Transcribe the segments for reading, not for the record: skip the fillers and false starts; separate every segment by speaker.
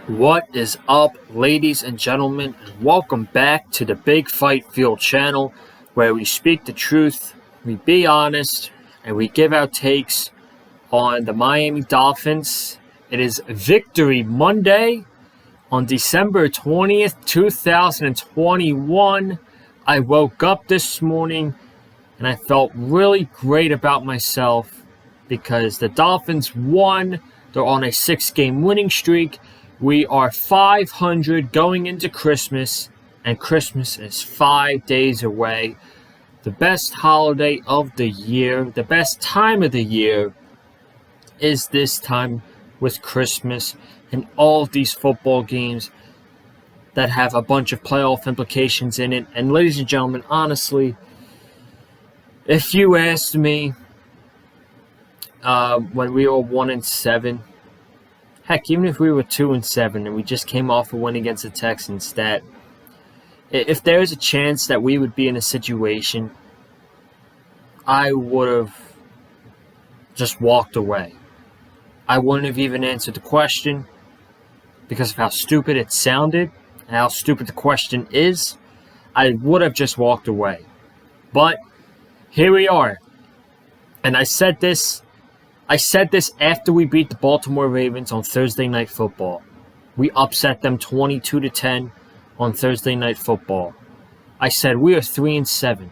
Speaker 1: What is up, ladies and gentlemen, and welcome back to the Big Fight Field channel, where we speak the truth, we be honest, and we give our takes on the Miami Dolphins. It is Victory Monday on December 20th, 2021. I woke up this morning and I felt really great about myself because the Dolphins won. They're on a 6-game winning streak. We are 500 going into Christmas, and Christmas is 5 days away. The best holiday of the year, the best time of the year is this time with Christmas and all of these football games that have a bunch of playoff implications in it. And ladies and gentlemen, honestly, if you asked me when we were 1-7, heck, even if we were 2-7 and we just came off a win against the Texans, that if there's a chance that we would be in a situation, I would have just walked away. I wouldn't have even answered the question because of how stupid it sounded and how stupid the question is. I would have just walked away. But here we are. And I said this after we beat the Baltimore Ravens on Thursday Night Football. We upset them 22-10 on Thursday Night Football. I said we are 3-7.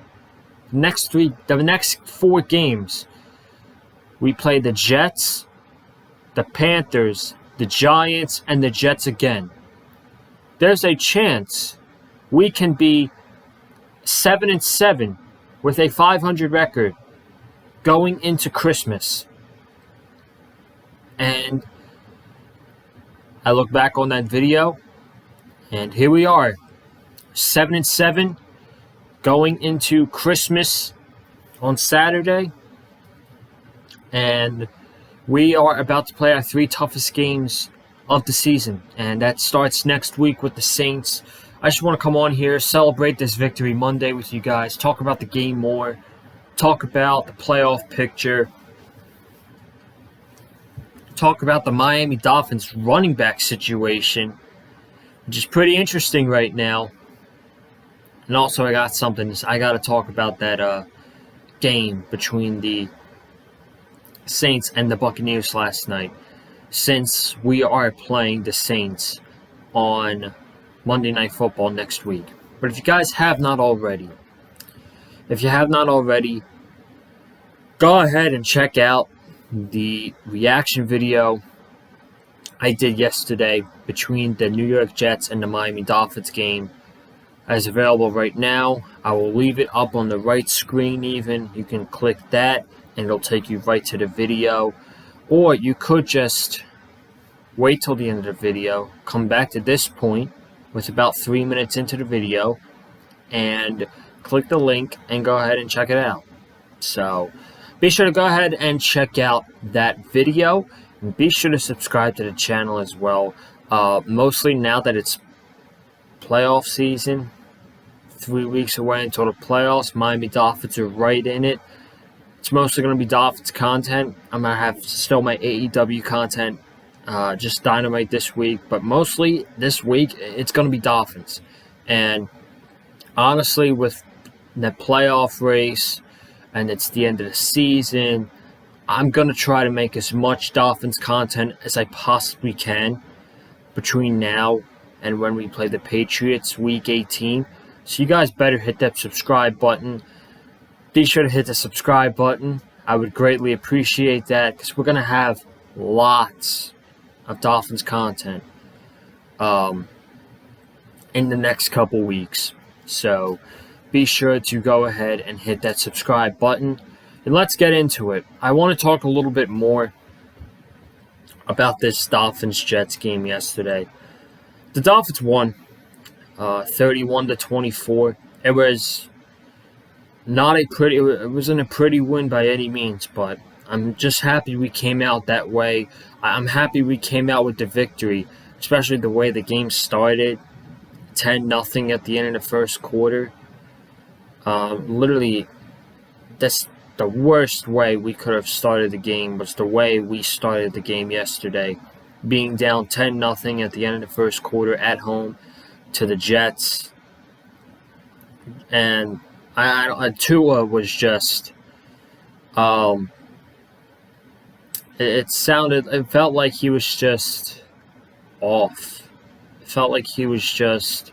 Speaker 1: The next 4 games, we play the Jets, the Panthers, the Giants, and the Jets again. There's a chance we can be 7-7 with a 500 record going into Christmas. And I look back on that video, and here we are, 7-7, going into Christmas on Saturday. And we are about to play our 3 toughest games of the season, and that starts next week with the Saints. I just want to come on here, celebrate this Victory Monday with you guys, talk about the game more, talk about the playoff picture, talk about the Miami Dolphins running back situation, which is pretty interesting right now. And also I got to talk about that game between the Saints and the Buccaneers last night, since we are playing the Saints on Monday Night Football next week. But if you guys have not already, go ahead and check out the reaction video I did yesterday between the New York Jets and the Miami Dolphins game. It's available right now. I will leave it up on the right screen even. You can click that and it'll take you right to the video. Or you could just wait till the end of the video, come back to this point with about 3 minutes into the video, and click the link and go ahead and check it out. So be sure to go ahead and check out that video, and be sure to subscribe to the channel as well. Mostly now that it's playoff season, 3 weeks away until the playoffs, Miami Dolphins are right in it. It's mostly going to be Dolphins content. I'm going to have still my AEW content, just Dynamite this week, but mostly this week it's going to be Dolphins. And honestly, with the playoff race, and it's the end of the season, I'm going to try to make as much Dolphins content as I possibly can between now and when we play the Patriots Week 18. So you guys better hit that subscribe button. Be sure to hit the subscribe button. I would greatly appreciate that because we're going to have lots of Dolphins content in the next couple weeks. So be sure to go ahead and hit that subscribe button. And let's get into it. I want to talk a little bit more about this Dolphins-Jets game yesterday. The Dolphins won 31-24. It wasn't a pretty win by any means, but I'm just happy we came out that way. I'm happy we came out with the victory, especially the way the game started. 10-0 at the end of the first quarter. Literally, that's the worst way we could have started the game, was the way we started the game yesterday. being down 10-0 at the end of the first quarter at home to the Jets. And Tua was just, it felt like he was just off. It felt like he was just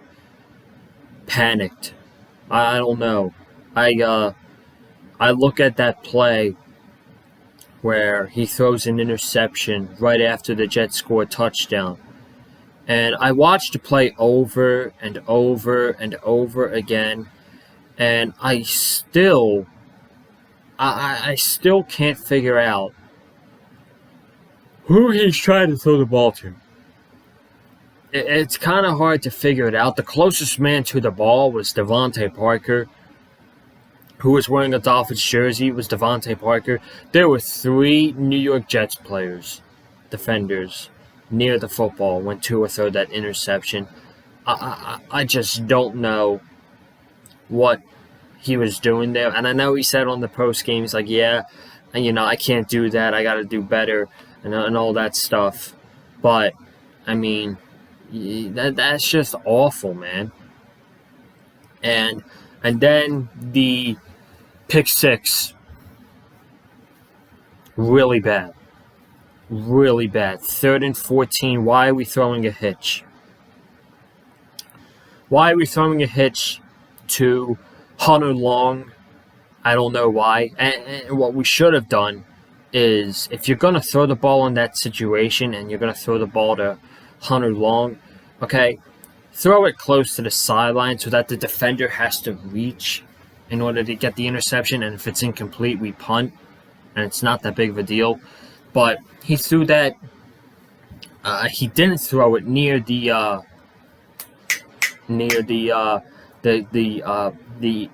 Speaker 1: panicked. I don't know. I look at that play where he throws an interception right after the Jets score a touchdown. And I watched the play over and over and over again, and I still can't figure out who he's trying to throw the ball to. It's kind of hard to figure it out. The closest man to the ball was Devontae Parker, who was wearing a Dolphins jersey. It was Devontae Parker. There were 3 New York Jets players, defenders, near the football when Tua threw that interception. I just don't know what he was doing there. And I know he said on the post game, he's like, yeah, and I can't do that. I got to do better and all that stuff. But, I mean, that's just awful, man. And then the pick six, really bad. Really bad. 3rd and 14. Why are we throwing a hitch? Why are we throwing a hitch to Hunter Long? I don't know why. And what we should have done is, if you're going to throw the ball in that situation and you're going to throw the ball to Hunter Long, okay, throw it close to the sideline so that the defender has to reach in order to get the interception. And if it's incomplete, we punt. And it's not that big of a deal. But he threw that. He didn't throw it near the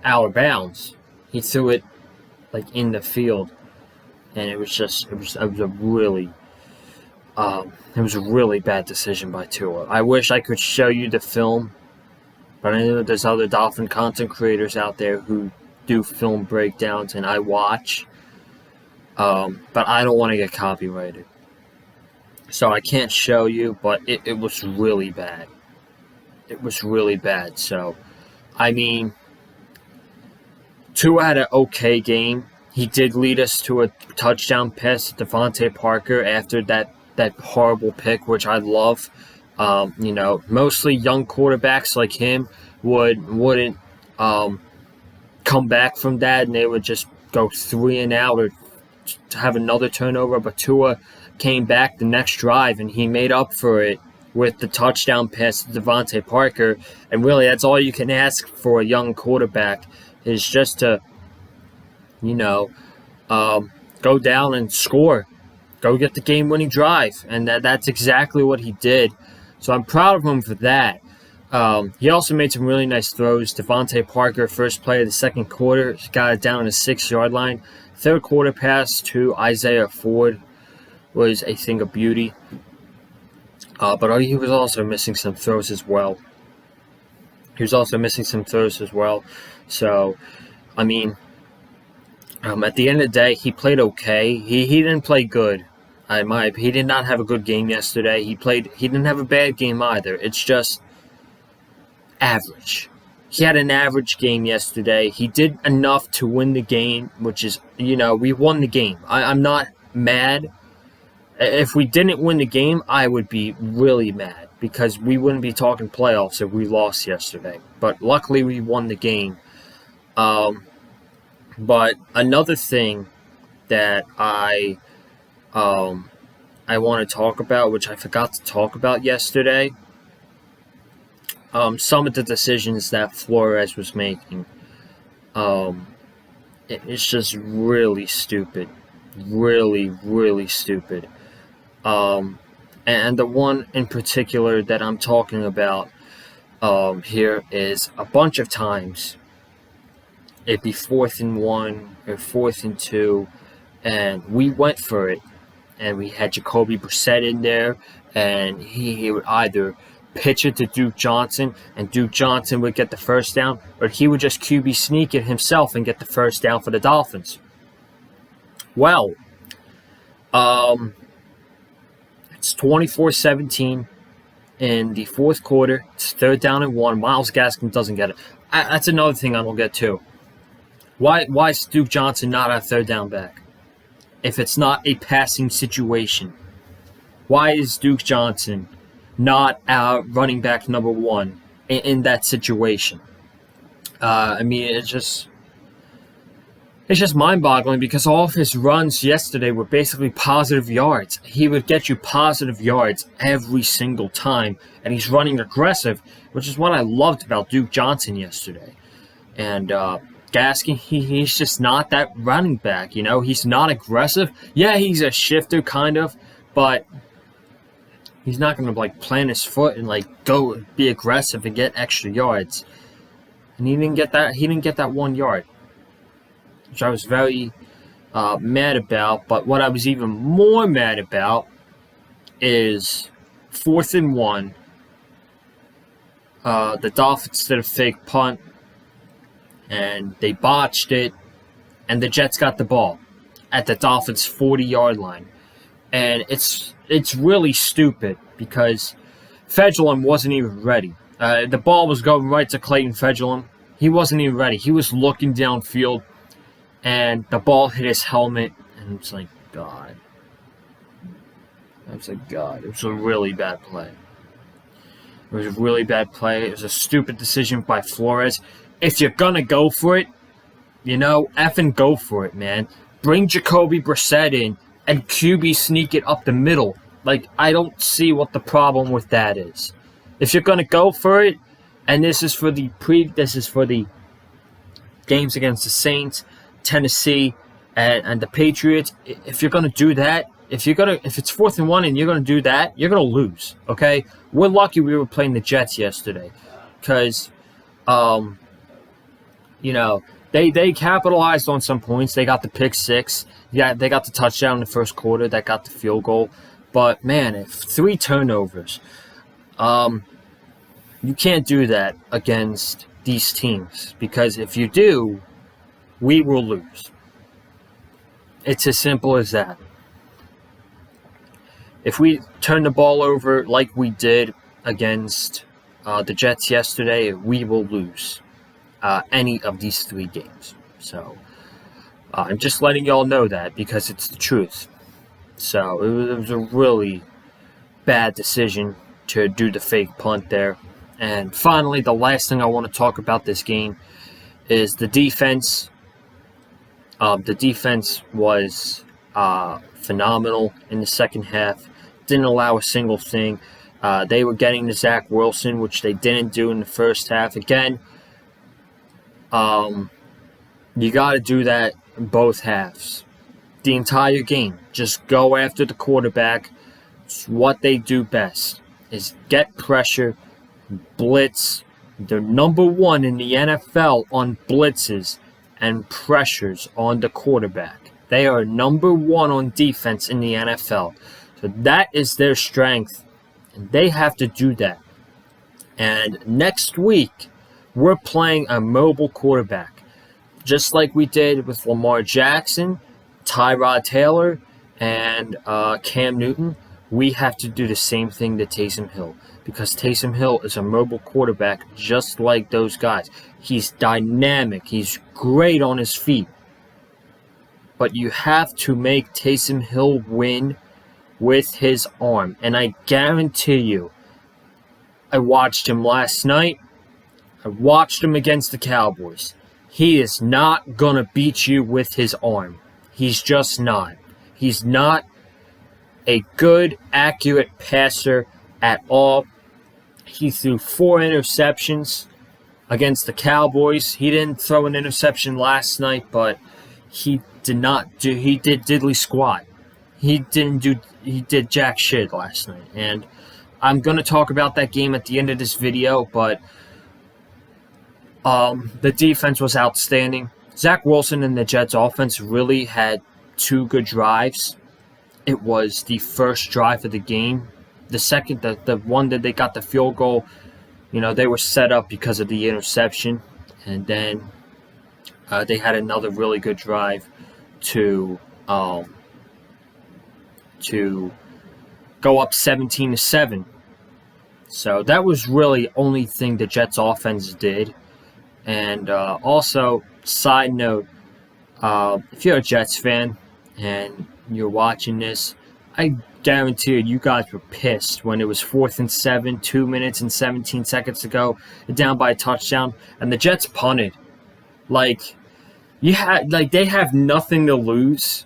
Speaker 1: out of bounds. He threw it like in the field, and it was a really bad decision by Tua. I wish I could show you the film, but I know there's other Dolphin content creators out there who do film breakdowns, and I watch. But I don't want to get copyrighted. So I can't show you, but it was really bad. It was really bad. So, I mean, Tua had an okay game. He did lead us to a touchdown pass to Devontae Parker after that horrible pick, which I love. Mostly young quarterbacks like him wouldn't come back from that, and they would just go 3 and out or to have another turnover. But Tua came back the next drive, and he made up for it with the touchdown pass to Devontae Parker. And really, that's all you can ask for a young quarterback, is just to, go down and score. Go get the game-winning drive. And that's exactly what he did. So I'm proud of him for that. He also made some really nice throws. Devontae Parker, first play of the second quarter, got it down on the 6-yard line. Third quarter pass to Isaiah Ford was a thing of beauty. But he was also missing some throws as well. So, I mean, at the end of the day, he played okay. He didn't play good. He did not have a good game yesterday. He didn't have a bad game either. It's just average. He had an average game yesterday. He did enough to win the game, which is, we won the game. I'm not mad. If we didn't win the game, I would be really mad, because we wouldn't be talking playoffs if we lost yesterday. But luckily, we won the game. But another thing that I want to talk about, which I forgot to talk about yesterday, some of the decisions that Flores was making. It's just really stupid. Really, really stupid. And the one in particular that I'm talking about here is a bunch of times it'd be 4th and 1 or 4th and 2, and we went for it. And we had Jacoby Brissett in there, and he would either pitch it to Duke Johnson, and Duke Johnson would get the first down, or he would just QB sneak it himself and get the first down for the Dolphins. Well, It's 24-17 in the fourth quarter. It's 3rd down and 1. Myles Gaskin doesn't get it. That's another thing I don't get too. Why is Duke Johnson not a 3rd down back if it's not a passing situation? Why is Duke Johnson not running back number 1 in that situation? I mean, it's just mind-boggling because all of his runs yesterday were basically positive yards. He would get you positive yards every single time, and he's running aggressive, which is what I loved about Duke Johnson yesterday. And Gaskin, he's just not that running back, you know? He's not aggressive. Yeah, he's a shifter, kind of, but he's not going to, plant his foot and, go be aggressive and get extra yards. And he didn't get that. He didn't get that 1 yard, which I was very mad about. But what I was even more mad about is 4th and 1. The Dolphins did a fake punt, and they botched it, and the Jets got the ball at the Dolphins' 40-yard line. And it's really stupid because Fedulum wasn't even ready. The ball was going right to Clayton Fedulum. He wasn't even ready. He was looking downfield, and the ball hit his helmet, and it's like, God. I was like, God. It was a really bad play. It was a really bad play. It was a stupid decision by Flores. If you're going to go for it, effing go for it, man. Bring Jacoby Brissett in and QB sneak it up the middle. I don't see what the problem with that is. If you're going to go for it, and this is for the games against the Saints, Tennessee, and the Patriots, if you're going to do that, if it's 4th and 1 and you're going to do that, you're going to lose, okay? We're lucky we were playing the Jets yesterday because, they capitalized on some points. They got the pick 6. Yeah, they got the touchdown in the first quarter. That got the field goal. But, man, 3 turnovers. You can't do that against these teams because if you do, we will lose. It's as simple as that. If we turn the ball over like we did against the Jets yesterday, we will lose any of these 3 games. So I'm just letting y'all know that because it's the truth. So it was a really bad decision to do the fake punt there. And finally, the last thing I want to talk about this game is the defense. The defense was phenomenal in the second half. Didn't allow a single thing. They were getting to Zach Wilson, which they didn't do in the first half. Again, you got to do that in both halves. The entire game. Just go after the quarterback. It's what they do best, is get pressure, blitz. They're number 1 in the NFL on blitzes and pressures on the quarterback. They are number 1 on defense in the NFL. So that is their strength, and they have to do that. And next week, we're playing a mobile quarterback, just like we did with Lamar Jackson, Tyrod Taylor, and Cam Newton. We have to do the same thing to Taysom Hill because Taysom Hill is a mobile quarterback just like those guys. He's dynamic. He's great on his feet. But you have to make Taysom Hill win with his arm. And I guarantee you, I watched him last night. I watched him against the Cowboys. He is not going to beat you with his arm. He's just not. He's not a good, accurate passer at all. He threw 4 interceptions against the Cowboys. He didn't throw an interception last night, but he did diddly squat. He did jack shit last night. And I'm going to talk about that game at the end of this video, but the defense was outstanding. Zach Wilson and the Jets offense really had 2 good drives. It was the first drive of the game. The second, the one that they got the field goal, they were set up because of the interception. And then they had another really good drive to go up 17-7. So that was really the only thing the Jets offense did. And also, side note, if you're a Jets fan and you're watching this, I guarantee you guys were pissed when it was 4th and 7, 2 minutes and 17 seconds to go, down by a touchdown, and the Jets punted. Like they have nothing to lose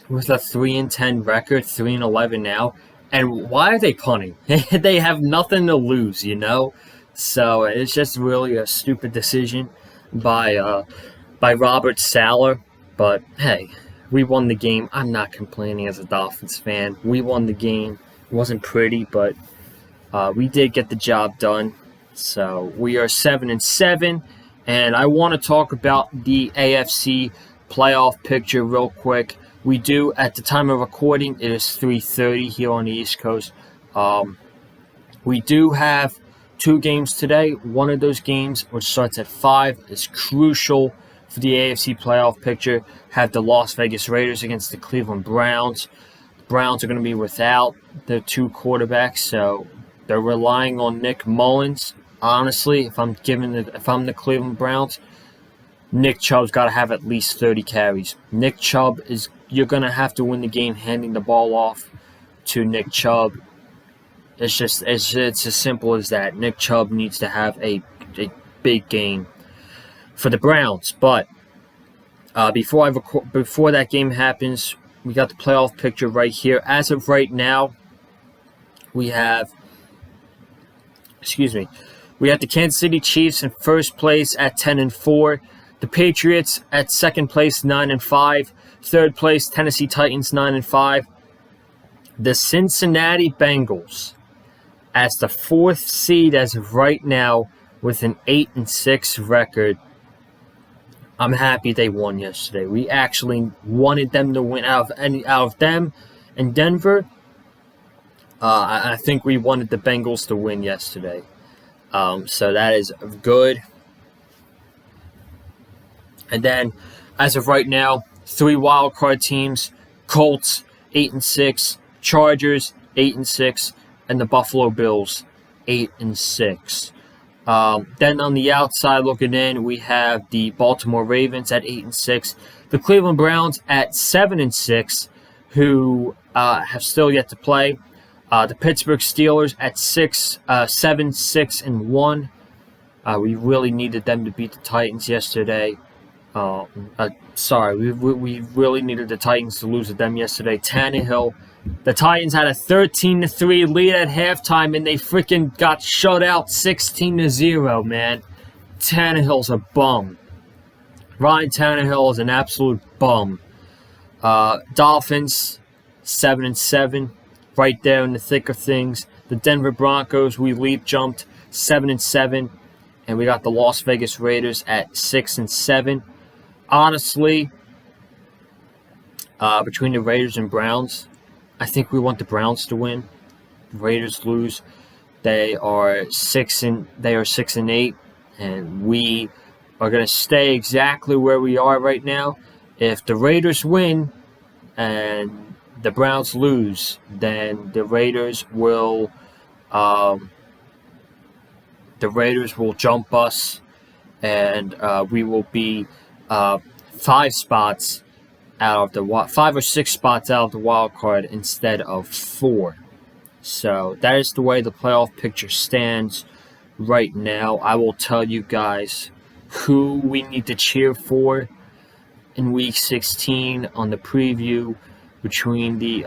Speaker 1: with a 3-10 record, 3-11 now. And why are they punting? They have nothing to lose, you know? So it's just really a stupid decision by Robert Saleh. But hey, we won the game. I'm not complaining as a Dolphins fan. We won the game. It wasn't pretty, but we did get the job done. So we are 7-7. And I want to talk about the AFC playoff picture real quick. We do, at the time of recording, it is 3:30 here on the East Coast. We do have 2 games today. One of those games, which starts at 5, is crucial for the AFC playoff picture. Have the Las Vegas Raiders against the Cleveland Browns. The Browns are going to be without their 2 quarterbacks, so they're relying on Nick Mullins. Honestly, if I'm the Cleveland Browns, Nick Chubb's got to have at least 30 carries. Nick Chubb you're going to have to win the game handing the ball off to Nick Chubb. It's as simple as that. Nick Chubb needs to have a big game for the Browns. But before that game happens, we got the playoff picture right here. As of right now, we have the Kansas City Chiefs in first place at 10-4. The Patriots at second place, 9-5. Third place, Tennessee Titans, 9-5. The Cincinnati Bengals as the 4th seed as of right now with an 8-6 record. I'm happy they won yesterday. We actually wanted them to win out of them and Denver. I think we wanted the Bengals to win yesterday. So that is good. And then, as of right now, 3 wildcard teams: Colts 8-6, Chargers 8-6, and the Buffalo Bills 8-6. Then on the outside looking in, we have the Baltimore Ravens at 8-6, the Cleveland Browns at 7-6, who have still yet to play. The Pittsburgh Steelers at 7-6-1. We really needed them to beat the Titans yesterday. We really needed the Titans to lose to them yesterday. Tannehill, the Titans had a 13-3 lead at halftime, and they freaking got shut out 16-0, man. Tannehill's a bum. Ryan Tannehill is an absolute bum. Dolphins, 7-7, right there in the thick of things. The Denver Broncos, we leap-jumped 7-7, and we got the Las Vegas Raiders at 6-7. Honestly, between the Raiders and Browns, I think we want the Browns to win. The Raiders lose. They are 6-8, and we are going to stay exactly where we are right now. If the Raiders win and the Browns lose, then the Raiders will jump us, and we will be 5 or 6 spots out of the wild card instead of 4. So that is the way the playoff picture stands right now. I will tell you guys who we need to cheer for in Week 16 on the preview between the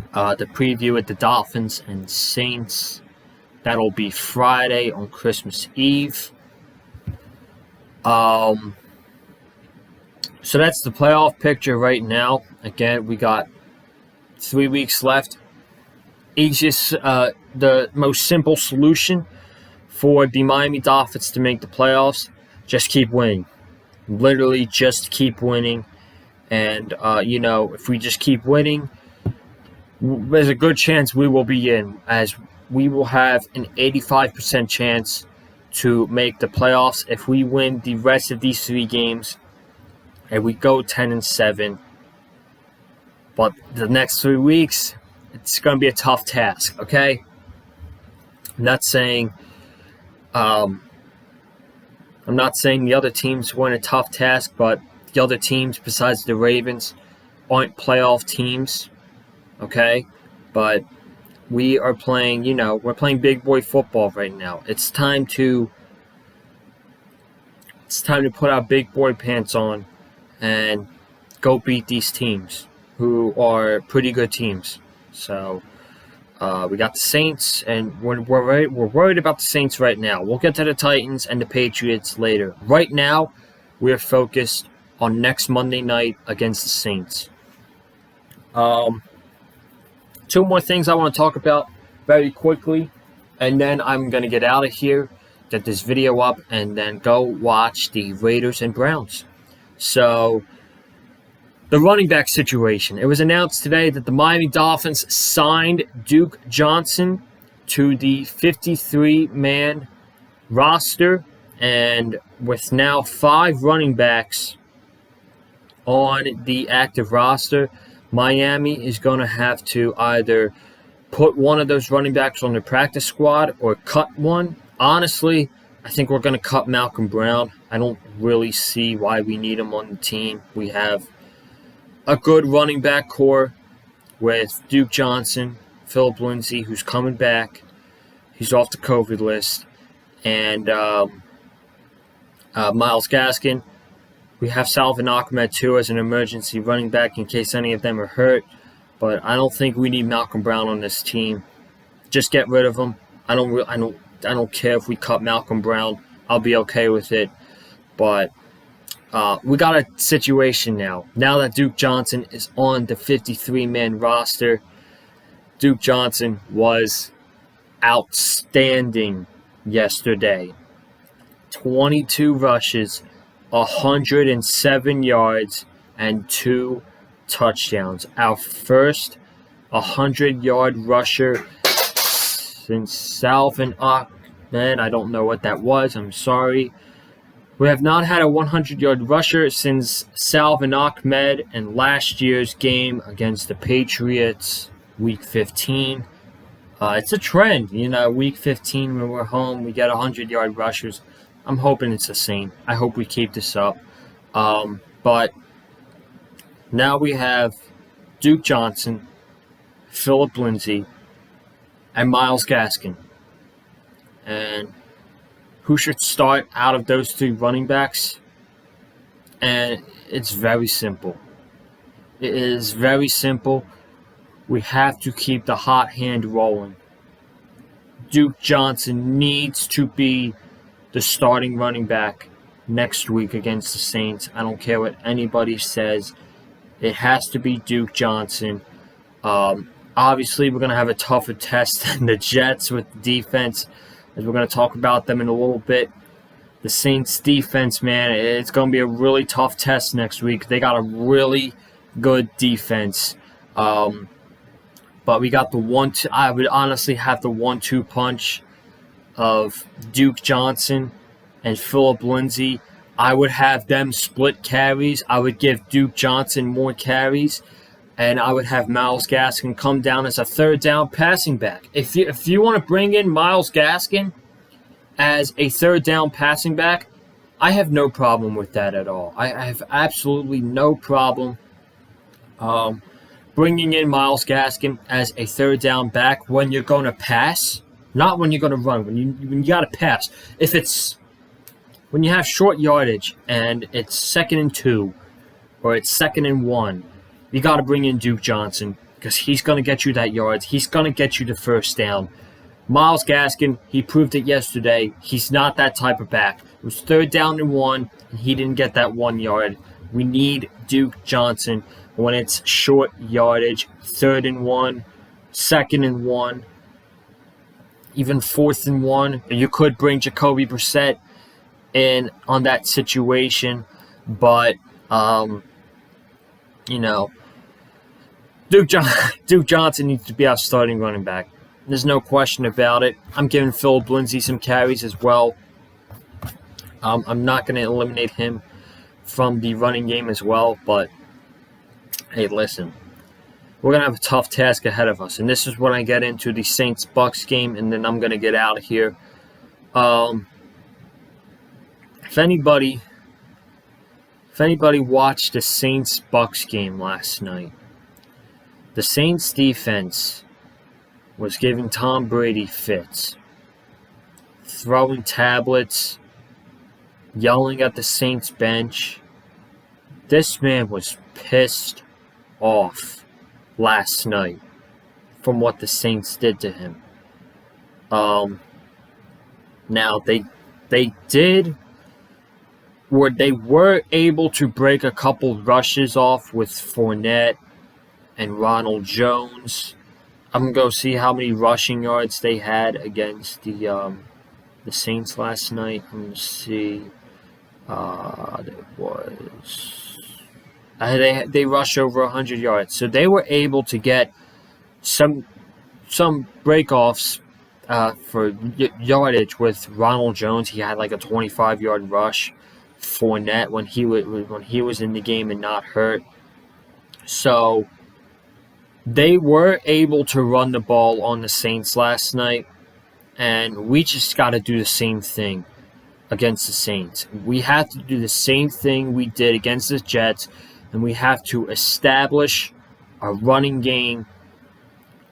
Speaker 1: preview at the Dolphins and Saints. That'll be Friday on Christmas Eve. So that's the playoff picture right now. Again, we got 3 weeks left. The most simple solution for the Miami Dolphins to make the playoffs: just keep winning. Literally, just keep winning. And, if we just keep winning, there's a good chance we will be in, as we will have an 85% chance to make the playoffs if we win the rest of these 3 games and we go 10-7. But the next 3 weeks, it's going to be a tough task, okay? I'm not saying the other teams weren't a tough task, but the other teams besides the Ravens aren't playoff teams, okay? But we are playing, we're playing big boy football right now. It's time to put our big boy pants on and go beat these teams who are pretty good teams. So we got the Saints, and we're worried about the Saints right now. We'll get to the Titans and the Patriots later. Right now, we're focused on next Monday night against the Saints. Two more things I want to talk about very quickly, and then I'm going to get out of here, get this video up, and then go watch the Raiders and Browns. So, the running back situation. It was announced today that the Miami Dolphins signed Duke Johnson to the 53-man roster, and with now 5 running backs on the active roster, Miami is going to have to either put one of those running backs on the practice squad or cut one. Honestly, I think we're going to cut Malcolm Brown. I don't really see why we need him on the team. We have a good running back core with Duke Johnson, Philip Lindsay, who's coming back. He's off the COVID list. And Myles Gaskin. We have Salvin Ahmed, too, as an emergency running back in case any of them are hurt. But I don't think we need Malcolm Brown on this team. Just get rid of him. I don't care if we cut Malcolm Brown. I'll be okay with it. But we got a situation now. Now that Duke Johnson is on the 53-man roster, Duke Johnson was outstanding yesterday. 22 rushes, 107 yards, and 2 touchdowns. Our first 100-yard rusher since Salvin Ahmed. I don't know what that was. I'm sorry. We have not had a 100-yard rusher since Salvin Ahmed in last year's game against the Patriots, Week 15. It's a trend, Week 15 when we're home, we get 100-yard rushers. I'm hoping it's the same. I hope we keep this up. But now we have Duke Johnson, Philip Lindsay, and Myles Gaskin. And who should start out of those 3 running backs? And it's very simple. It is very simple. We have to keep the hot hand rolling. Duke Johnson needs to be the starting running back next week against the Saints. I don't care what anybody says. It has to be Duke Johnson. Obviously, we're going to have a tougher test than the Jets with the defense, as we're going to talk about them in a little bit. The Saints defense, man, it's going to be a really tough test next week. They got a really good defense. But we got the 1-2. I would honestly have the 1-2 punch of Duke Johnson and Philip Lindsay. I would have them split carries. I would give Duke Johnson more carries, and I would have Myles Gaskin come down as a third down passing back. If you want to bring in Myles Gaskin as a third down passing back, I have no problem with that at all. I have absolutely no problem bringing in Myles Gaskin as a third down back when you're going to pass, not when you're going to run. When you got to pass. When you have short yardage and it's 2nd and 2 or it's 2nd and 1, you got to bring in Duke Johnson because he's going to get you that yards. He's going to get you the first down. Myles Gaskin, he proved it yesterday. He's not that type of back. It was 3rd down and 1, and he didn't get that 1 yard. We need Duke Johnson when it's short yardage, 3rd and 1, 2nd and 1, even 4th and 1. You could bring Jacoby Brissett in on that situation, but Duke Johnson needs to be our starting running back. There's no question about it. I'm giving Philip Lindsay some carries as well. I'm not going to eliminate him from the running game as well, but hey, listen. we're going to have a tough task ahead of us. And this is when I get into the Saints-Bucks game, and then I'm going to get out of here. If anybody watched the Saints-Bucks game last night, the Saints defense was giving Tom Brady fits, throwing tablets, yelling at the Saints bench. This man was pissed off last night from what the Saints did to him. Now they were able to break a couple rushes off with Fournette and Ronald Jones. I'm gonna go see how many rushing yards they had against the Saints last night. I'm gonna see. They rushed over 100 yards, so they were able to get some breakoffs for yardage with Ronald Jones. He had like a 25-yard rush. Fournette when he was in the game and not hurt. So they were able to run the ball on the Saints last night, and we just got to do the same thing against the Saints. We have to do the same thing we did against the Jets, and we have to establish a running game,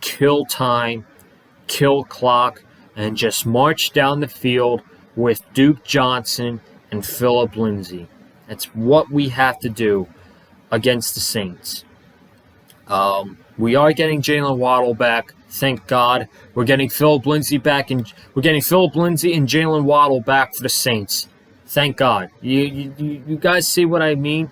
Speaker 1: kill time, kill clock, and just march down the field with Duke Johnson and Phillip Lindsay. That's what we have to do against the Saints. We are getting Jalen Waddle back. Thank God. We're getting Phillip Lindsay back, and we're getting Phillip Lindsay and Jalen Waddle back for the Saints. Thank God. You guys see what I mean?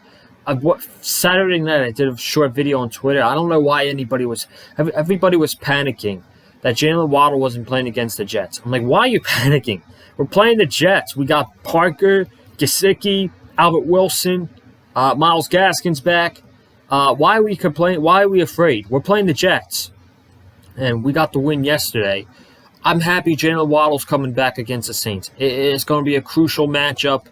Speaker 1: Saturday night I did a short video on Twitter. I don't know why everybody was panicking that Jalen Waddle wasn't playing against the Jets. I'm like, why are you panicking? We're playing the Jets. We got Parker, Gesicki, Albert Wilson, Myles Gaskin's back. Why are we complaining? Why are we afraid? We're playing the Jets. And we got the win yesterday. I'm happy Jalen Waddle's coming back against the Saints. It's going to be a crucial matchup.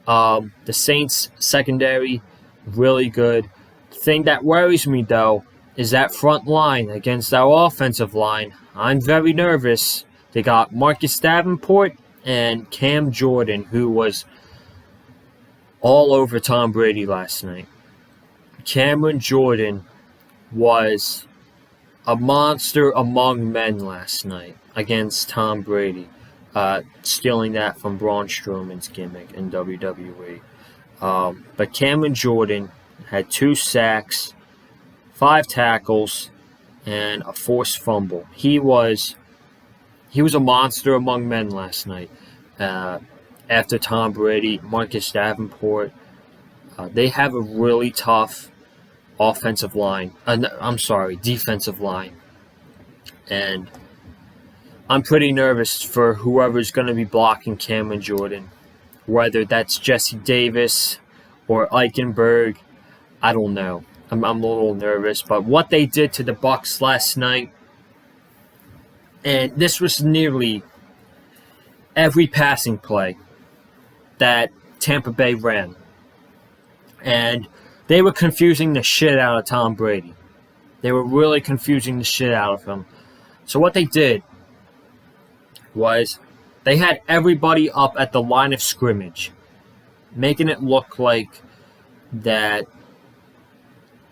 Speaker 1: The Saints secondary, really good. The thing that worries me, though, is that front line against our offensive line. I'm very nervous. They got Marcus Davenport and Cam Jordan, who was all over Tom Brady last night. Cameron Jordan was a monster among men last night against Tom Brady, stealing that from Braun Strowman's gimmick in WWE. But Cameron Jordan had 2 sacks, 5 tackles, and a forced fumble. He was a monster among men last night. After Tom Brady, Marcus Davenport, they have a really tough defensive line. And I'm pretty nervous for whoever's going to be blocking Cameron Jordan, whether that's Jesse Davis or Eichenberg. I don't know. I'm a little nervous, but what they did to the Bucs last night, and this was nearly every passing play that Tampa Bay ran, and they were confusing the shit out of Tom Brady. They were really confusing the shit out of him. So what they did was they had everybody up at the line of scrimmage, making it look like that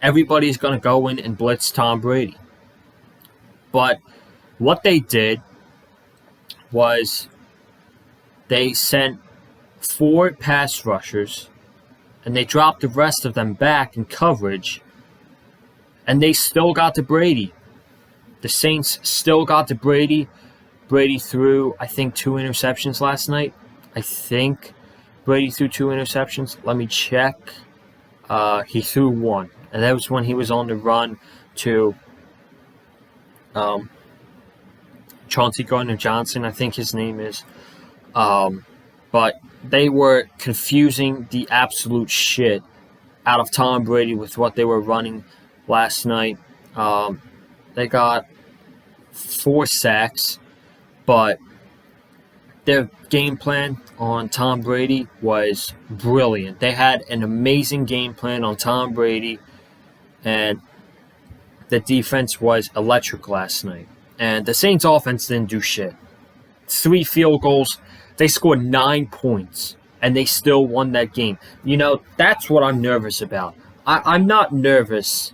Speaker 1: everybody's going to go in and blitz Tom Brady. But what they did was they sent 4 pass rushers, and they dropped the rest of them back in coverage, and they still got to Brady. The Saints still got to Brady. Brady threw, I think, 2 interceptions last night. Let me check. He threw 1, and that was when he was on the run to Chauncey Gardner-Johnson, I think his name is. But they were confusing the absolute shit out of Tom Brady with what they were running last night. They got 4 sacks, but their game plan on Tom Brady was brilliant. They had an amazing game plan on Tom Brady, and the defense was electric last night. And the Saints offense didn't do shit. 3 field goals. They scored 9 points. And they still won that game. You know, that's what I'm nervous about. I'm not nervous.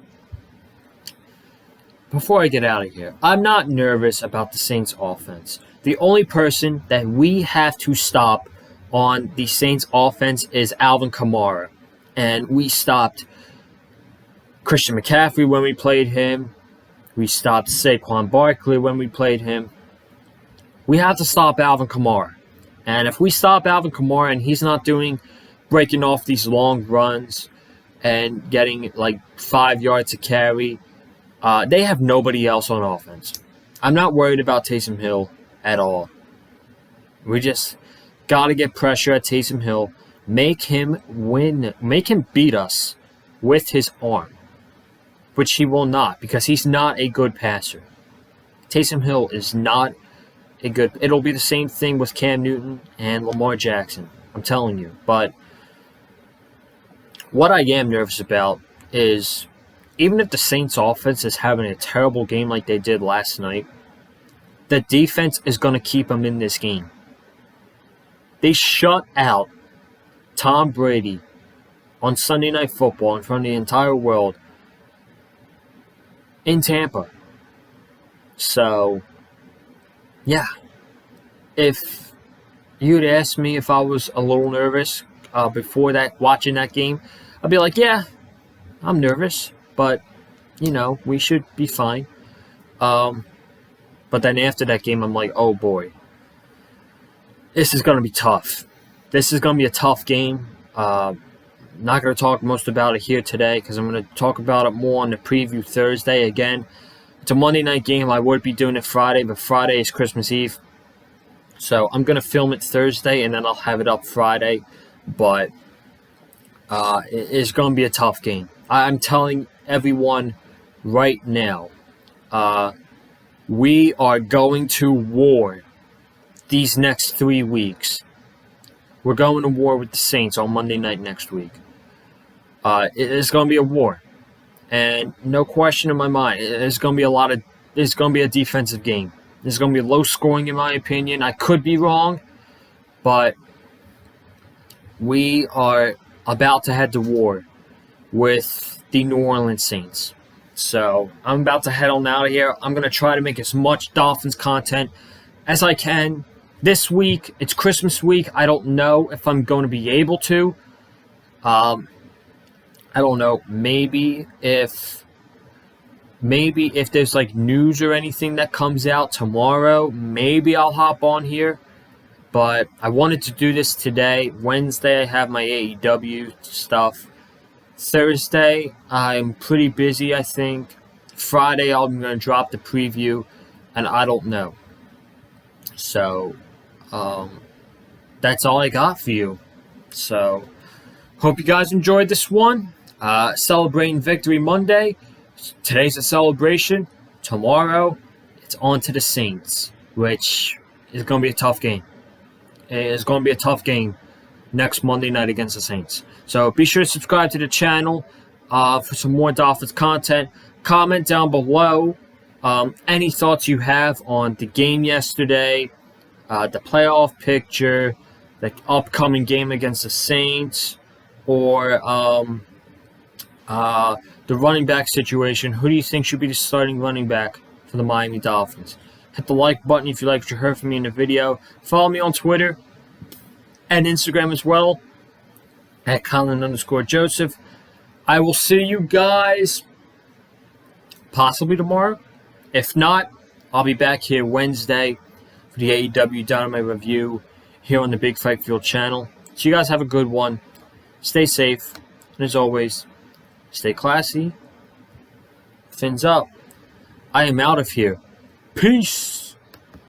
Speaker 1: Before I get out of here, I'm not nervous about the Saints offense. The only person that we have to stop on the Saints offense is Alvin Kamara. And we stopped Christian McCaffrey when we played him. We stopped Saquon Barkley when we played him. We have to stop Alvin Kamara. And if we stop Alvin Kamara and he's not breaking off these long runs and getting like 5 yards to carry, they have nobody else on offense. I'm not worried about Taysom Hill at all. We just got to get pressure at Taysom Hill, make him win, make him beat us with his arm, which he will not because he's not a good passer. Taysom Hill is not it'll be the same thing with Cam Newton and Lamar Jackson. I'm telling you. But what I am nervous about is even if the Saints offense is having a terrible game like they did last night, the defense is going to keep them in this game. They shut out Tom Brady on Sunday Night Football in front of the entire world in Tampa. So, yeah, if you'd asked me if I was a little nervous before that, watching that game, I'd be like, yeah, I'm nervous, but, you know, we should be fine. But then after that game, I'm like, oh boy, this is going to be tough. This is going to be a tough game. Not going to talk most about it here today because I'm going to talk about it more on the preview Thursday. Again, it's a Monday night game. I would be doing it Friday, but Friday is Christmas Eve. So I'm going to film it Thursday, and then I'll have it up Friday. But it's going to be a tough game. I'm telling everyone right now, we are going to war these next 3 weeks. We're going to war with the Saints on Monday night next week. It's going to be a war. And no question in my mind, it's going to be a defensive game. It's going to be low scoring in my opinion. I could be wrong, but we are about to head to war with the New Orleans Saints. So I'm about to head on out of here. I'm going to try to make as much Dolphins content as I can. This week, it's Christmas week. I don't know if I'm going to be able to. I don't know. Maybe if there's like news or anything that comes out tomorrow, maybe I'll hop on here. But I wanted to do this today. Wednesday, I have my AEW stuff. Thursday, I'm pretty busy, I think. Friday, I'm going to drop the preview, and I don't know. So, that's all I got for you. So, hope you guys enjoyed this one. Celebrating Victory Monday. Today's a celebration. Tomorrow, it's on to the Saints, which is going to be a tough game. It's going to be a tough game next Monday night against the Saints. So be sure to subscribe to the channel for some more Dolphins content. Comment down below any thoughts you have on the game yesterday, the playoff picture, the upcoming game against the Saints, or the running back situation. Who do you think should be the starting running back for the Miami Dolphins? Hit the like button if you like what you heard from me in the video. Follow me on Twitter and Instagram as well at Colin_Joseph. I will see you guys possibly tomorrow. If not, I'll be back here Wednesday for the AEW Dynamite review here on the Big Fight Field channel. So you guys have a good one. Stay safe. And as always, stay classy. Fins up. I am out of here. Peace.